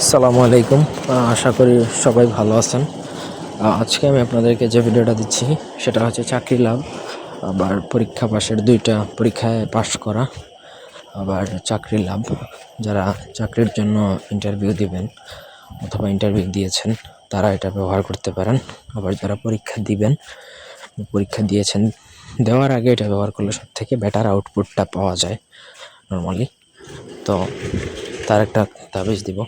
আসসালামু আলাইকুম। আশা করি সবাই ভালো আছেন। আজকে আমি আপনাদেরকে যে ভিডিওটা দিচ্ছি সেটা হচ্ছে চাকরি লাভ, আবার পরীক্ষা পাশের 2টা পরীক্ষায় পাশ করা, আবার চাকরি লাভ। যারা চাকরির জন্য ইন্টারভিউ দিবেন অথবা ইন্টারভিউ দিয়েছেন তারা এটা ব্যবহার করতে পারেন। আবার যারা পরীক্ষা দিবেন, পরীক্ষা দিয়েছেন, দেওয়ার আগে এটা ব্যবহার করলে সব থেকে বেটার আউটপুটটা পাওয়া যায় নর্মালি। তো তার একটা তাবিজ দিব।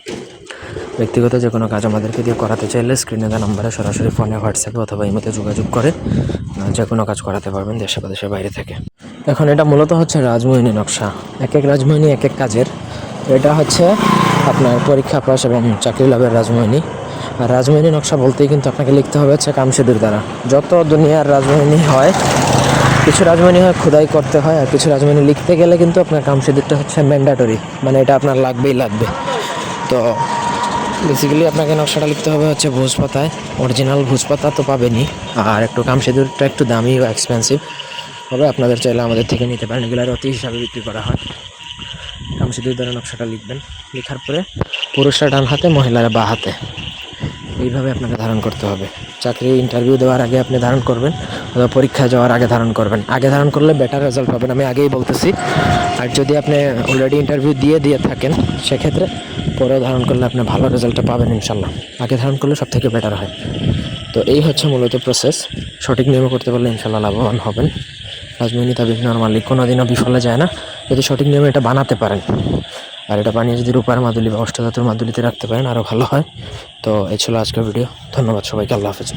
ব্যক্তিগত যে কোনো কাজ আমাদেরকে দিয়ে করাতে চাইলে স্ক্রিনে দেওয়া নাম্বারে সরাসরি ফোনে, হোয়াটসঅ্যাপে অথবা ইমোতে যোগাযোগ করে যে কোনো কাজ করাতে পারবেন দেশে বা দেশের বাইরে থেকে। এখন এটা মূলত হচ্ছে রাজমোহিনী নকশা। এক এক রাজমোহিনী এক এক কাজের। এটা হচ্ছে আপনার পরীক্ষা পাস এবং চাকরি লাভের রাজমোহিনী। আর রাজমোহিনী নকশা বলতেই কিন্তু আপনাকে লিখতে হবে হচ্ছে কামসিঁদুর দ্বারা। যত দুনিয়ার রাজমোহিনী হয়, কিছু রাজমোহিনী হয় খোদাই করতে হয়, আর কিছু রাজমোহিনী লিখতে গেলে কিন্তু আপনার কামসিঁদুরটা হচ্ছে ম্যান্ডেটরি, মানে এটা আপনার লাগবেই লাগবে। তো বেসিক্যালি আপনাকে নকশাটা লিখতে হবে হচ্ছে ভোজ পাতায়। অরিজিনাল ভোজ পাতা তো পাবেনই, আর একটু কামসিঁদুরটা একটু দামি বা এক্সপেন্সিভ হবে। আপনাদের চাইলে আমাদের থেকে নিতে পারেন, এগুলো অতি হিসাবে বিক্রি করা হয়। কামসিঁদুর দ্বারা নকশাটা লিখবেন। লেখার পরে পুরুষরা ডান হাতে, মহিলারা বাঁ হাতে, এইভাবে আপনাকে ধারণ করতে হবে। চাকরি ইন্টারভিউ দেওয়ার আগে আপনি ধারণ করবেন, অথবা পরীক্ষা যাওয়ার আগে ধারণ করবেন। আগে ধারণ করলে বেটার রেজাল্ট পাবেন, আমি আগেই বলতেছি। আর যদি আপনি অলরেডি ইন্টারভিউ দিয়ে থাকেন, সেক্ষেত্রে পরেও ধারণ করলে আপনি ভালো রেজাল্টটা পাবেন ইনশাল্লাহ। আগে ধারণ করলে সব থেকে বেটার হয়। তো এই হচ্ছে মূলত প্রসেস। সঠিক নিয়মে করতে পারলে ইনশাল্লাহ লাভবান হবেন। রাজমোহিনী তাবিজ নর্মালি কোনো দিনও বিফলে যায় না, যদি সঠিক নিয়মে এটা বানাতে পারেন। আর এটা বানিয়ে যদি রূপার মাদুলি বা অষ্টধাতুর মাদুলিতে রাখতে পারেন আরও ভালো হয়। তো এই ছিল আজকের ভিডিও। ধন্যবাদ সবাইকে। আল্লাহ হাফেজ।